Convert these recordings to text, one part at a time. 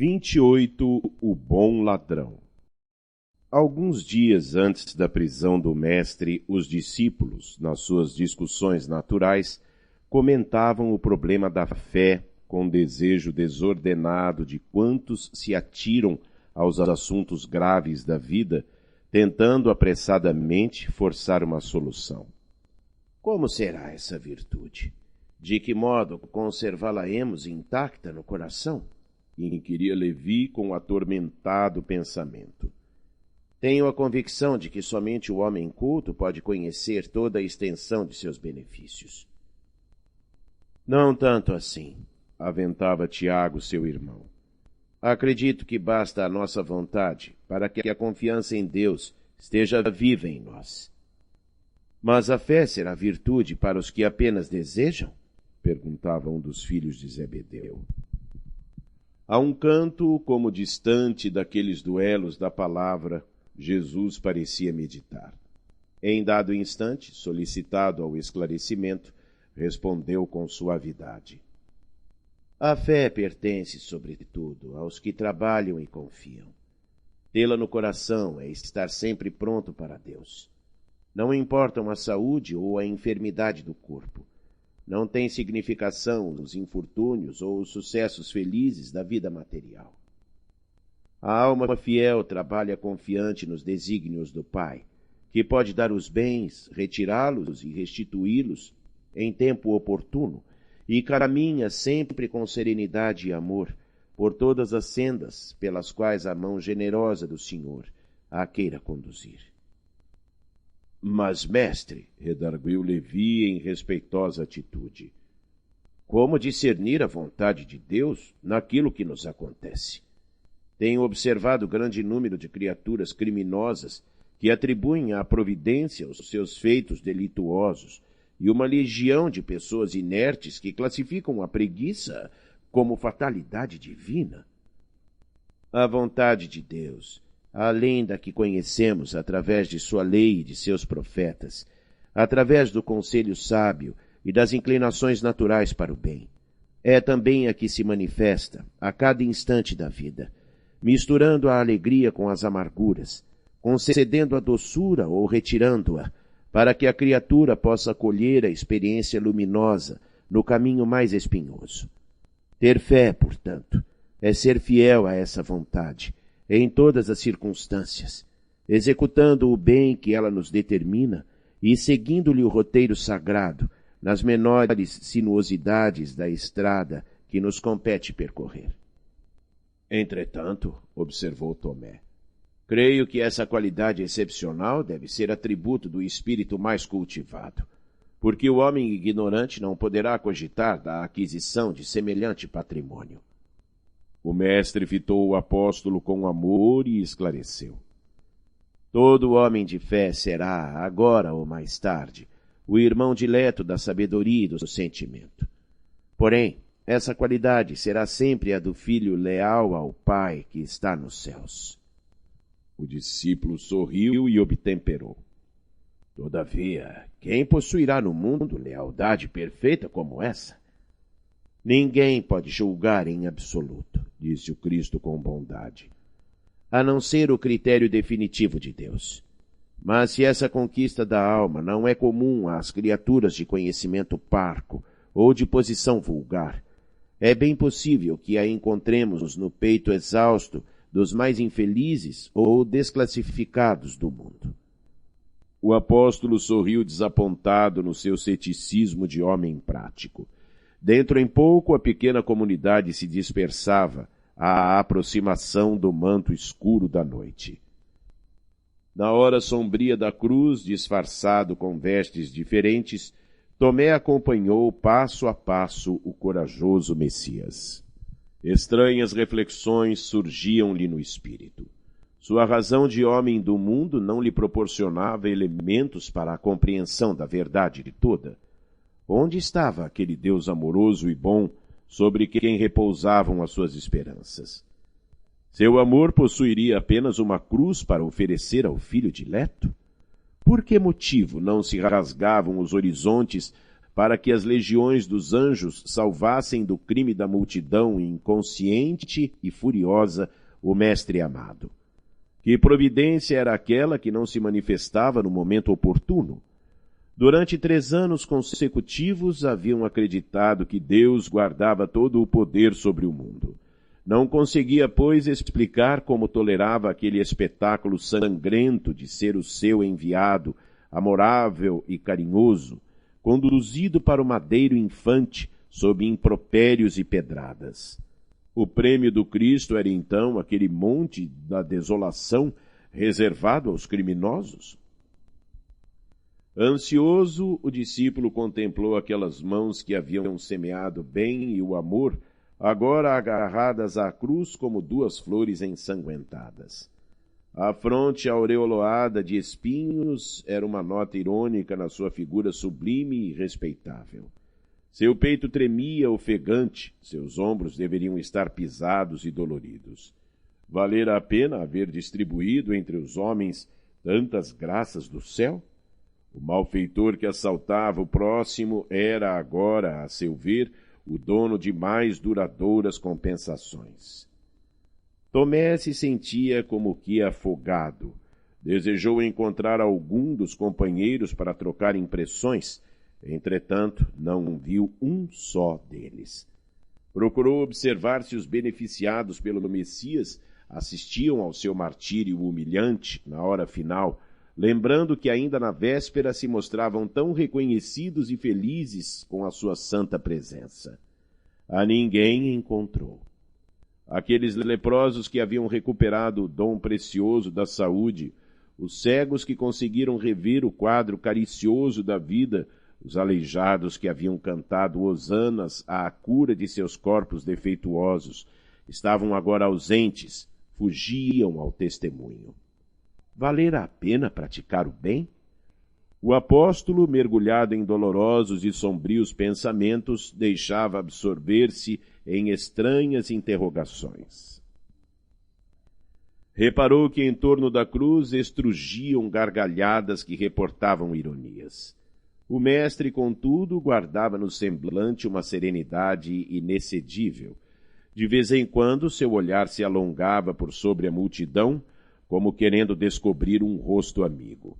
28. O bom ladrão. Alguns dias antes da prisão do mestre, os discípulos, nas suas discussões naturais, comentavam o problema da fé com desejo desordenado de quantos se atiram aos assuntos graves da vida, tentando apressadamente forçar uma solução. Como será essa virtude? De que modo conservá-la-emos intacta no coração? Inquiria Levi com atormentado pensamento. Tenho a convicção de que somente o homem culto pode conhecer toda a extensão de seus benefícios. Não tanto assim, aventava Tiago, seu irmão. Acredito que basta a nossa vontade para que a confiança em Deus esteja viva em nós. Mas a fé será virtude para os que apenas desejam? Perguntava um dos filhos de Zebedeu. A um canto, como distante daqueles duelos da palavra, Jesus parecia meditar. Em dado instante, solicitado ao esclarecimento, respondeu com suavidade. A fé pertence, sobretudo, aos que trabalham e confiam. Tê-la no coração é estar sempre pronto para Deus. Não importam a saúde ou a enfermidade do corpo. Não tem significação os infortúnios ou os sucessos felizes da vida material. A alma fiel trabalha confiante nos desígnios do Pai, que pode dar os bens, retirá-los e restituí-los em tempo oportuno, e caminha sempre com serenidade e amor por todas as sendas pelas quais a mão generosa do Senhor a queira conduzir. Mas, mestre, redarguiu Levi em respeitosa atitude, como discernir a vontade de Deus naquilo que nos acontece? Tenho observado grande número de criaturas criminosas que atribuem à providência os seus feitos delituosos e uma legião de pessoas inertes que classificam a preguiça como fatalidade divina. A vontade de Deus, além da que conhecemos através de sua lei e de seus profetas, através do conselho sábio e das inclinações naturais para o bem, é também a que se manifesta a cada instante da vida, misturando a alegria com as amarguras, concedendo a doçura ou retirando-a, para que a criatura possa colher a experiência luminosa no caminho mais espinhoso. Ter fé, portanto, é ser fiel a essa vontade, em todas as circunstâncias, executando o bem que ela nos determina e seguindo-lhe o roteiro sagrado nas menores sinuosidades da estrada que nos compete percorrer. Entretanto, observou Tomé, creio que essa qualidade excepcional deve ser atributo do espírito mais cultivado, porque o homem ignorante não poderá cogitar da aquisição de semelhante patrimônio. O mestre fitou o apóstolo com amor e esclareceu. Todo homem de fé será, agora ou mais tarde, o irmão dileto da sabedoria e do sentimento. Porém, essa qualidade será sempre a do filho leal ao Pai que está nos céus. O discípulo sorriu e obtemperou. Todavia, quem possuirá no mundo lealdade perfeita como essa? Ninguém pode julgar em absoluto, disse o Cristo com bondade, a não ser o critério definitivo de Deus. Mas se essa conquista da alma não é comum às criaturas de conhecimento parco ou de posição vulgar, é bem possível que a encontremos no peito exausto dos mais infelizes ou desclassificados do mundo. O apóstolo sorriu desapontado no seu ceticismo de homem prático. Dentro em pouco a pequena comunidade se dispersava à aproximação do manto escuro da noite. Na hora sombria da cruz, disfarçado com vestes diferentes, Tomé acompanhou passo a passo o corajoso Messias. Estranhas reflexões surgiam-lhe no espírito. Sua razão de homem do mundo não lhe proporcionava elementos para a compreensão da verdade de toda. Onde estava aquele Deus amoroso e bom sobre quem repousavam as suas esperanças? Seu amor possuiria apenas uma cruz para oferecer ao filho dileto? Por que motivo não se rasgavam os horizontes para que as legiões dos anjos salvassem do crime da multidão inconsciente e furiosa o mestre amado. Que providência era aquela que não se manifestava no momento oportuno? Durante 3 anos consecutivos haviam acreditado que Deus guardava todo o poder sobre o mundo. Não conseguia, pois, explicar como tolerava aquele espetáculo sangrento de ser o seu enviado, amorável e carinhoso, conduzido para o madeiro infante sob impropérios e pedradas. O prêmio do Cristo era então aquele monte da desolação reservado aos criminosos? Ansioso, o discípulo contemplou aquelas mãos que haviam semeado bem e o amor, agora agarradas à cruz como 2 flores ensanguentadas. A fronte aureolada de espinhos era uma nota irônica na sua figura sublime e respeitável. Seu peito tremia ofegante, seus ombros deveriam estar pisados e doloridos. Valera a pena haver distribuído entre os homens tantas graças do céu? O malfeitor que assaltava o próximo era agora, a seu ver, o dono de mais duradouras compensações. Tomé se sentia como que afogado. Desejou encontrar algum dos companheiros para trocar impressões, entretanto, não viu um só deles. Procurou observar se os beneficiados pelo Messias assistiam ao seu martírio humilhante na hora final, lembrando que ainda na véspera se mostravam tão reconhecidos e felizes com a sua santa presença. A ninguém encontrou. Aqueles leprosos que haviam recuperado o dom precioso da saúde, os cegos que conseguiram rever o quadro caricioso da vida, os aleijados que haviam cantado hosanas à cura de seus corpos defeituosos, estavam agora ausentes, fugiam ao testemunho. Valera a pena praticar o bem? O apóstolo, mergulhado em dolorosos e sombrios pensamentos, deixava absorver-se em estranhas interrogações. Reparou que em torno da cruz estrugiam gargalhadas que reportavam ironias. O mestre, contudo, guardava no semblante uma serenidade inexcedível. De vez em quando seu olhar se alongava por sobre a multidão, como querendo descobrir um rosto amigo.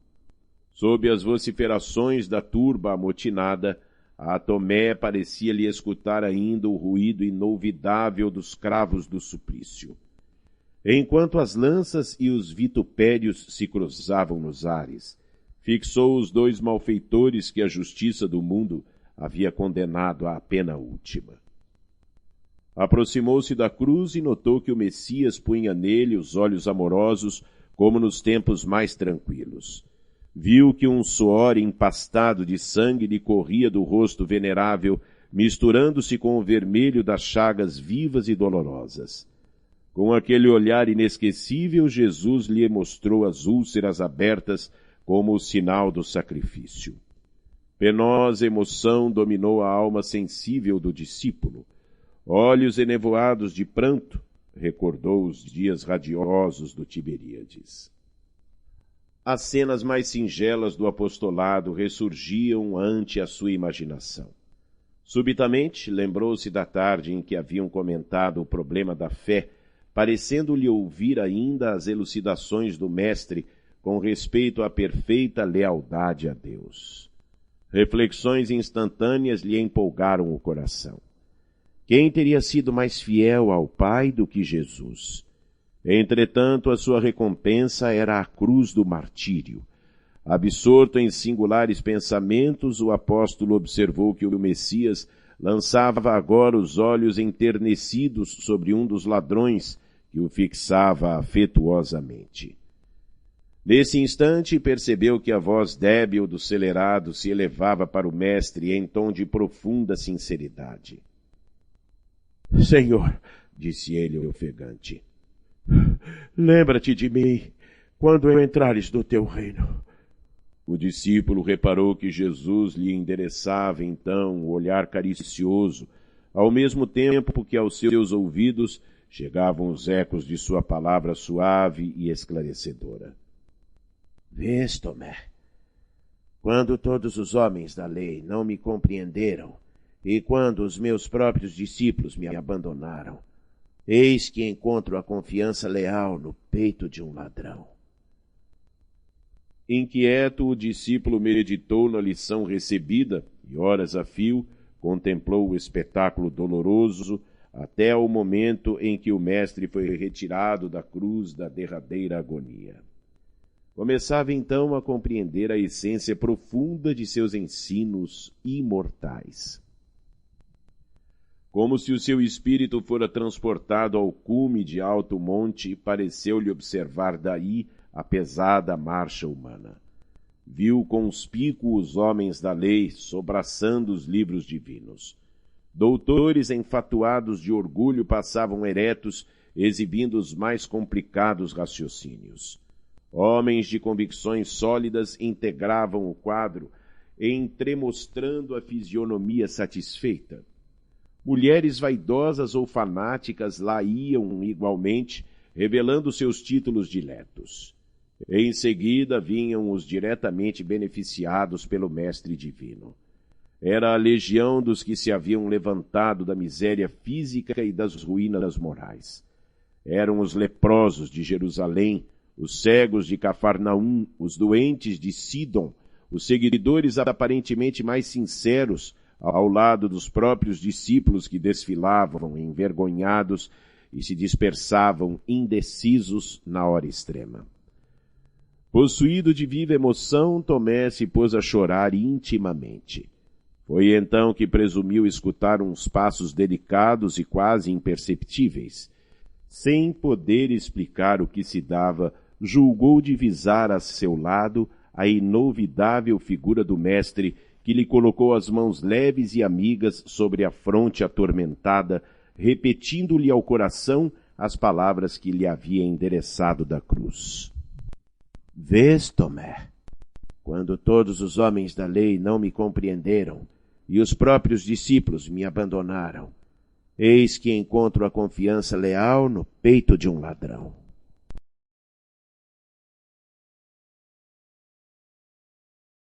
Sob as vociferações da turba amotinada, a Tomé parecia-lhe escutar ainda o ruído inolvidável dos cravos do suplício. Enquanto as lanças e os vitupérios se cruzavam nos ares, fixou os 2 malfeitores que a justiça do mundo havia condenado à pena última. Aproximou-se da cruz e notou que o Messias punha nele os olhos amorosos como nos tempos mais tranquilos. Viu que um suor empastado de sangue lhe corria do rosto venerável, misturando-se com o vermelho das chagas vivas e dolorosas. Com aquele olhar inesquecível, Jesus lhe mostrou as úlceras abertas como o sinal do sacrifício. Penosa emoção dominou a alma sensível do discípulo. Olhos enevoados de pranto, recordou os dias radiosos do Tiberíades. As cenas mais singelas do apostolado ressurgiam ante a sua imaginação. Subitamente lembrou-se da tarde em que haviam comentado o problema da fé, parecendo-lhe ouvir ainda as elucidações do mestre com respeito à perfeita lealdade a Deus. Reflexões instantâneas lhe empolgaram o coração. Quem teria sido mais fiel ao Pai do que Jesus? Entretanto, a sua recompensa era a cruz do martírio. Absorto em singulares pensamentos, o apóstolo observou que o Messias lançava agora os olhos enternecidos sobre um dos ladrões que o fixava afetuosamente. Nesse instante, percebeu que a voz débil do celerado se elevava para o mestre em tom de profunda sinceridade. — Senhor, disse ele ofegante, lembra-te de mim quando entrares no teu reino. O discípulo reparou que Jesus lhe endereçava então o olhar caricioso, ao mesmo tempo que aos seus ouvidos chegavam os ecos de sua palavra suave e esclarecedora. — Vês, Tomé? Quando todos os homens da lei não me compreenderam, e quando os meus próprios discípulos me abandonaram, eis que encontro a confiança leal no peito de um ladrão. Inquieto, o discípulo meditou na lição recebida e, horas a fio, contemplou o espetáculo doloroso até o momento em que o mestre foi retirado da cruz da derradeira agonia. Começava então a compreender a essência profunda de seus ensinos imortais. Como se o seu espírito fora transportado ao cume de alto monte, pareceu-lhe observar daí a pesada marcha humana. Viu conspícuos homens da lei sobraçando os livros divinos. Doutores enfatuados de orgulho passavam eretos, exibindo os mais complicados raciocínios. Homens de convicções sólidas integravam o quadro, entremostrando a fisionomia satisfeita. Mulheres vaidosas ou fanáticas lá iam igualmente, revelando seus títulos diletos. Em seguida vinham os diretamente beneficiados pelo Mestre Divino. Era a legião dos que se haviam levantado da miséria física e das ruínas morais. Eram os leprosos de Jerusalém, os cegos de Cafarnaum, os doentes de Sidom, os seguidores aparentemente mais sinceros, ao lado dos próprios discípulos que desfilavam envergonhados e se dispersavam indecisos na hora extrema. Possuído de viva emoção, Tomé se pôs a chorar intimamente. Foi então que presumiu escutar uns passos delicados e quase imperceptíveis. Sem poder explicar o que se dava, julgou divisar a seu lado a inolvidável figura do mestre, que lhe colocou as mãos leves e amigas sobre a fronte atormentada, repetindo-lhe ao coração as palavras que lhe havia endereçado da cruz. Vês, Tomé, quando todos os homens da lei não me compreenderam e os próprios discípulos me abandonaram, eis que encontro a confiança leal no peito de um ladrão.